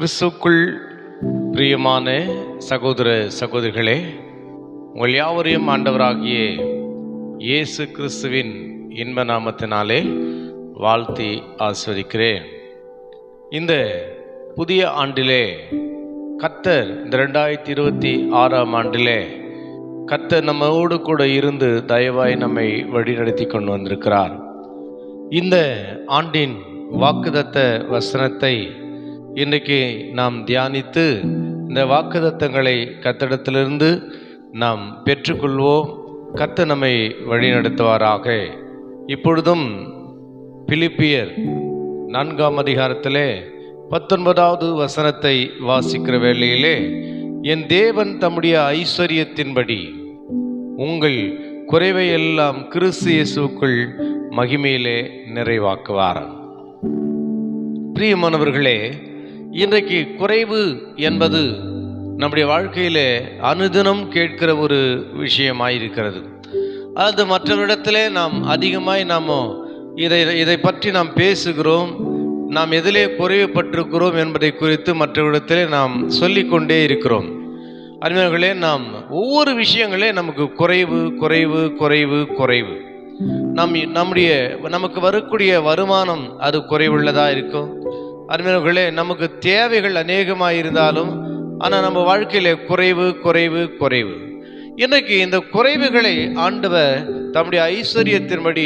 கிறிஸ்துக்குள் பிரியமான சகோதர சகோதரிகளே, உங்கள் யாவரையும் ஆண்டவராகிய இயேசு கிறிஸ்துவின் இன்ப நாமத்தினாலே வாழ்த்தி ஆசீர்வதிக்கிறேன். இந்த புதிய ஆண்டிலே கர்த்தர் இந்த 2026ஆம் ஆண்டிலே கர்த்தர் நம்மோடு கூட இருந்து தயவாய் நம்மை வழிநடத்தி கொண்டு வந்திருக்கிறார். இந்த ஆண்டின் வாக்குத்தத்த வசனத்தை இன்றைக்கு நாம் தியானித்து இந்த வாக்குத்தத்தங்களை கர்த்தரிடத்திலிருந்து நாம் பெற்றுக்கொள்வோம். கர்த்தர் நம்மை வழிநடத்துவாராக. இப்பொழுதும் பிலிப்பியர் 4ஆம் அதிகாரத்திலே 19வது வசனத்தை வாசிக்கிற வேளையிலே, என் தேவன் தம்முடைய ஐஸ்வரியத்தின்படி உங்கள் குறைவை எல்லாம் கிறிஸ்து இயேசுவுக்குள் மகிமையிலே நிறைவாக்குவார். பிரியமானவர்களே, இன்றைக்கு குறைவு என்பது நம்முடைய வாழ்க்கையிலே அனுதினம் கேட்கிற ஒரு விஷயமாயிருக்கிறது. அது மற்றவரிடத்திலே நாம் அதிகமாய் இதை பற்றி நாம் பேசுகிறோம். நாம் எதிலே குறைவுபட்டிருக்கிறோம் என்பதை குறித்து மற்றவரிடத்திலே நாம் சொல்லிக்கொண்டே இருக்கிறோம். அருமையானவர்களே, நாம் ஒவ்வொரு விஷயங்களே நமக்கு குறைவு குறைவு குறைவு குறைவு. நமக்கு வரக்கூடிய வருமானம் அது குறைவுள்ளதாக இருக்கும். அருமையானவர்களே, நமக்கு தேவைகள் அநேகமாக இருந்தாலும் ஆனால் நம்ம வாழ்க்கையில குறைவு குறைவு குறைவு. இன்றைக்கு இந்த குறைவுகளை ஆண்டவர் தம்முடைய ஐஸ்வரியத்தின்படி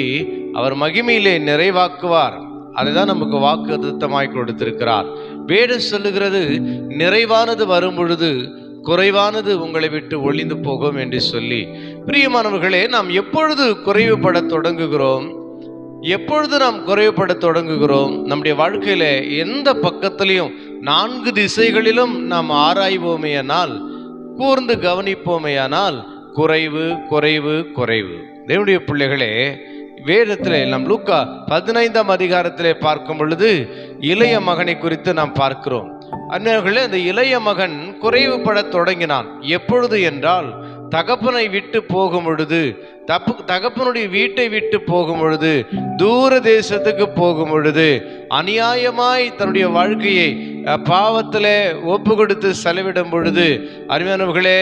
அவர் மகிமையிலே நிறைவாக்குவார். அதை தான் நமக்கு வாக்குத்தத்தமாய் கொடுத்திருக்கிறார். வேதம் சொல்லுகிறது, நிறைவானது வரும் பொழுது குறைவானது உங்களை விட்டு ஒளிந்து போகும் என்று சொல்லி. பிரியமானவர்களே, நாம் எப்பொழுது குறைவுபட தொடங்குகிறோம், எப்பொழுது நாம் குறைவுபட தொடங்குகிறோம், நம்முடைய வாழ்க்கையில எந்த பக்கத்திலையும் 4 திசைகளிலும் நாம் ஆராய்வோமேயானால், கூர்ந்து கவனிப்போமேயானால் குறைவு குறைவு குறைவு. தேவனுடைய பிள்ளைகளே, வேதத்திலே நாம் லூக்கா 15ஆம் அதிகாரத்திலே பார்க்கும் பொழுது இளைய மகனை குறித்து நாம் பார்க்கிறோம். அந்நேரங்களே, அந்த இளைய மகன் குறைவுபட தொடங்கினான். எப்பொழுது என்றால், தகப்பனை விட்டு போகும் பொழுது, தகப்பனுடைய வீட்டை விட்டு போகும் பொழுது, தூர தேசத்துக்கு போகும் பொழுது, அநியாயமாய் தன்னுடைய வாழ்க்கையை பாவத்திலே ஒப்பு கொடுத்து செலவிடும் பொழுது, அருமையானவர்களே,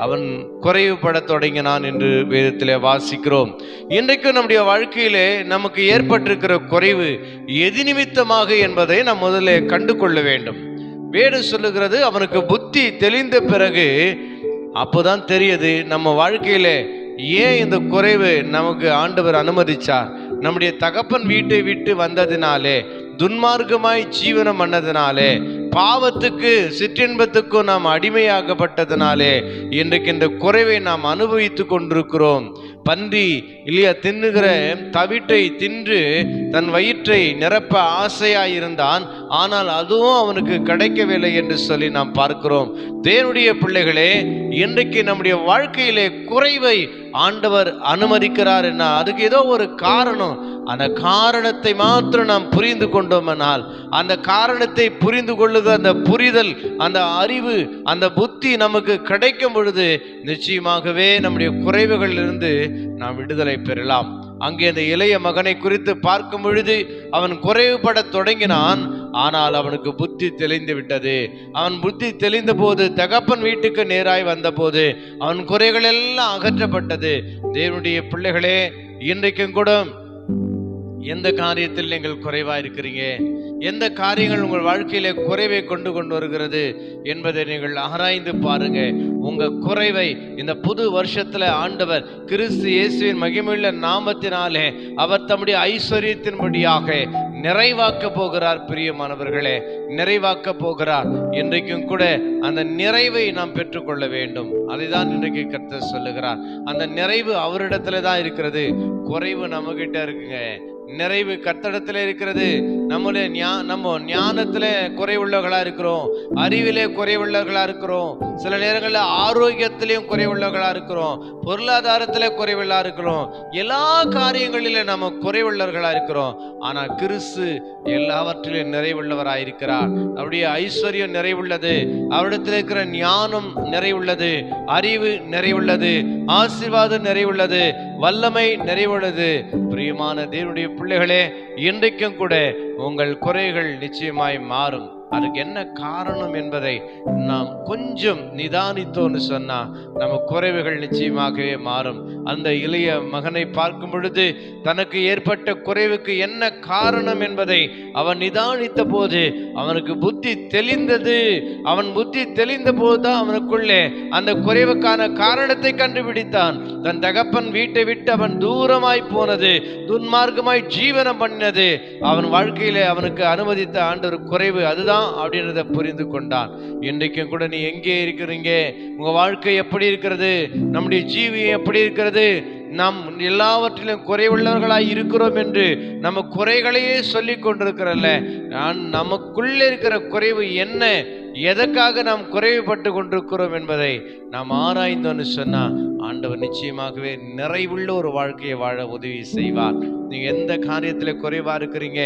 அவன் குறைவுபட தொடங்கினான் என்று வேதத்திலே வாசிக்கிறோம். இன்றைக்கு நம்முடைய வாழ்க்கையிலே நமக்கு ஏற்பட்டிருக்கிற குறைவு எது நிமித்தமாக என்பதை நாம் முதல்ல கண்டு கொள்ள வேண்டும். வேதம் சொல்லுகிறது, அவனுக்கு புத்தி தெளிந்த பிறகு அப்போதான் தெரியுது நம்ம வாழ்க்கையில ஏன் இந்த குறைவு நமக்கு ஆண்டவர் அனுமதிச்சார். நம்முடைய தகப்பன் வீட்டை விட்டு வந்ததினாலே, துன்மார்க்கமாய் ஜீவனம் பண்ணதினாலே, பாவத்துக்கு சிற்றின்பத்துக்கும் நாம் அடிமையாகப்பட்டதினாலே இன்றைக்கு இந்த குறைவை நாம் அனுபவித்து கொண்டிருக்கிறோம். பன்றி இல்லையா தின்னுகிற தவிட்டை தின்று தன் வயிற்றை நிரப்ப ஆசையாயிருந்தான், ஆனால் அதுவும் அவனுக்கு கிடைக்கவில்லை என்று சொல்லி நாம் பார்க்கிறோம். தேவனுடைய பிள்ளைகளே, இன்றைக்கு நம்முடைய வாழ்க்கையிலே குறைவை ஆண்டவர் அனுமதிக்கிறார் என்ன, அதுக்கு ஏதோ ஒரு காரணம். அந்த காரணத்தை மாத்திரம் நாம் புரிந்து கொண்டோம்னால், அந்த காரணத்தை புரிந்து கொள்ளுக அந்த புரிதல், அந்த அறிவு, அந்த புத்தி நமக்கு கிடைக்கும் பொழுது நிச்சயமாகவே நம்முடைய குறைவுகளிலிருந்து நாம் விடுதலை பெறலாம். அங்கே அந்த இளைய மகனை குறித்து பார்க்கும் பொழுது அவன் குறைவுபட தொடங்கினான், ஆனால் அவனுக்கு புத்தி தெளிந்து விட்டது. அவன் புத்தி தெளிந்த போது, தகப்பன் வீட்டுக்கு நேராய் வந்த போது அவன் குறைகள் எல்லாம் அகற்றப்பட்டது. தேவனுடைய பிள்ளைகளே, இன்றைக்கும் கூட எந்த காரியத்தில் நீங்கள் குறைவா இருக்கிறீங்க, எந்த காரியங்கள் உங்கள் வாழ்க்கையில குறைவை கொண்டு வருகிறது என்பதை நீங்கள் ஆராய்ந்து பாருங்க. உங்க குறைவை இந்த புது வருஷத்துல ஆண்டவர் கிறிஸ்து இயேசுவின் மகிமையுள்ள நாமத்தினாலே அவர் தம்முடைய ஐஸ்வரியத்தின்படியாக நிறைவாக்க போகிறார். பிரியமானவர்களே, நிறைவாக்க போகிறார். இன்றைக்கும் கூட அந்த நிறைவை நாம் பெற்றுக்கொள்ள வேண்டும். அதை தான் இன்றைக்கு கர்த்தர் சொல்லுகிறார். அந்த நிறைவு அவரிடத்துல தான் இருக்கிறது. குறைவு நம்ம கிட்ட இருக்குங்க, நிறைவு கர்த்தரிடத்துல இருக்கிறது. நம்ம ஞானத்துல குறைவுள்ளவர்களா இருக்கிறோம், அறிவிலே குறைவுள்ளவர்களா இருக்கிறோம், சில நேரங்களில் ஆரோக்கியத்திலையும் குறைவுள்ளவர்களா இருக்கிறோம், பொருளாதாரத்திலே குறைவுள்ளா இருக்கிறோம், எல்லா காரியங்களிலே நம்ம குறைவுள்ளவர்களா இருக்கிறோம். ஆனா கிறிஸ்து எல்லாவற்றிலும் நிறைவுள்ளவராயிருக்கிறார். அவருடைய ஐஸ்வர்யம் நிறைவுள்ளது, அவரிடத்தில் இருக்கிற ஞானம் நிறைவுள்ளது, அறிவு நிறைவுள்ளது, ஆசீர்வாதம் நிறைவுள்ளது, வல்லமை நிறைவுள்ளது. பிரியமான தேவனுடைய பிள்ளைகளே, இன்றைக்கும் கூட உங்கள் குறைகள் நிச்சயமாய் மாறும். அதுக்கு என்ன காரணம் என்பதை நாம் கொஞ்சம் நிதானித்தோன்னு சொன்னா நம்ம குறைவுகள் நிச்சயமாகவே மாறும். அந்த இளைய மகனை பார்க்கும் பொழுது தனக்கு ஏற்பட்ட குறைவுக்கு என்ன காரணம் என்பதை அவன் நிதானித்த போது அவனுக்கு புத்தி தெளிந்தது. அவன் புத்தி தெளிந்த போதுதான் அவனுக்குள்ளே அந்த குறைவுக்கான காரணத்தை கண்டுபிடித்தான். தன் தகப்பன் வீட்டை விட்டு அவன் தூரமாய் போனது, துன்மார்க்கமாய் ஜீவனம் பண்ணினது அவன் வாழ்க்கையிலே அவனுக்கு அனுமதித்த ஆண்டவர் குறைவு அதுதான் அப்படின்றத புரிந்து கொண்டான். இன்றைக்கும் கூட நீ எங்கே இருக்கிறீங்க, உங்க வாழ்க்கை எப்படி இருக்கிறது, நம்முடைய ஜீவியம் எப்படி இருக்கிறது, நாம் எல்லாவற்றிலும் குறைவுள்ளவர்களாய் இருக்கிறோம் என்று நம்ம குறைகளையே சொல்லி கொண்டிருக்கிறல்ல, நமக்குள்ளே இருக்கிற குறைவு என்ன, எதற்காக நாம் குறைவுபட்டு கொண்டிருக்கிறோம் என்பதை நாம் ஆராய்ந்தோன்னு சொன்னா ஆண்டவர் நிச்சயமாகவே நிறைவுள்ள ஒரு வாழ்க்கையை வாழ உதவி செய்வார். நீங்க எந்த காரியத்துல குறைவா இருக்கிறீங்க,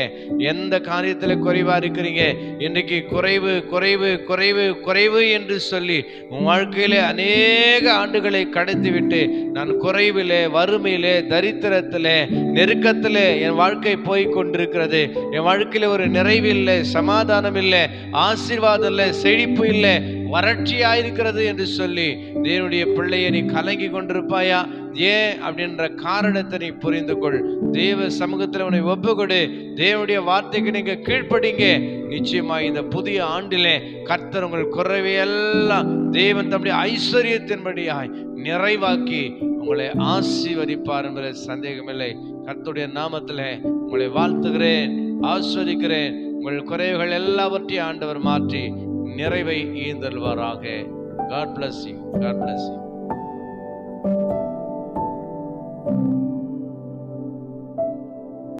எந்த காரியத்துல குறைவா இருக்கிறீங்க, இன்றைக்கு குறைவு குறைவு குறைவு குறைவு என்று சொல்லி உன் வாழ்க்கையிலே அநேக ஆண்டுகளை கடத்தி விட்டு நான் குறைவிலே, வறுமையிலே, தரித்திரத்திலே, நெருக்கத்திலே என் வாழ்க்கை போய் கொண்டிருக்கிறது, என் வாழ்க்கையில ஒரு நிறைவு இல்லை, சமாதானம் இல்லை, ஆசீர்வாதம் இல்லை, செழிப்பு இல்லை, வறட்சியாயிருக்கிறது என்று சொல்லி தேவனுடைய பிள்ளையை நீ கலங்கி கொண்டிருப்பாயா? ஏன் அப்படின்ற காரணத்தை நீ புரிந்து கொள். தேவ சமூகத்தில் உன்னை ஒப்புக்கொடு. தேவனுடைய வார்த்தைக்கு நீங்க கீழ்ப்படிங்க. நிச்சயமா இந்த புதிய ஆண்டிலே கர்த்தர் உங்கள் குறைவையெல்லாம் தேவன் தம்முடைய ஐஸ்வர்யத்தின்படியாய் நிறைவாக்கி உங்களை ஆசீர்வதிப்பார் என்பது சந்தேகமில்லை. கர்த்தருடைய நாமத்திலே உங்களை வாழ்த்துகிறேன், ஆசீர்வதிக்கிறேன். உங்கள் குறைவுகள் எல்லாவற்றையும் ஆண்டவர் மாற்றி நிறைவை ஈந்தருள்வாராக. God bless you. God bless you.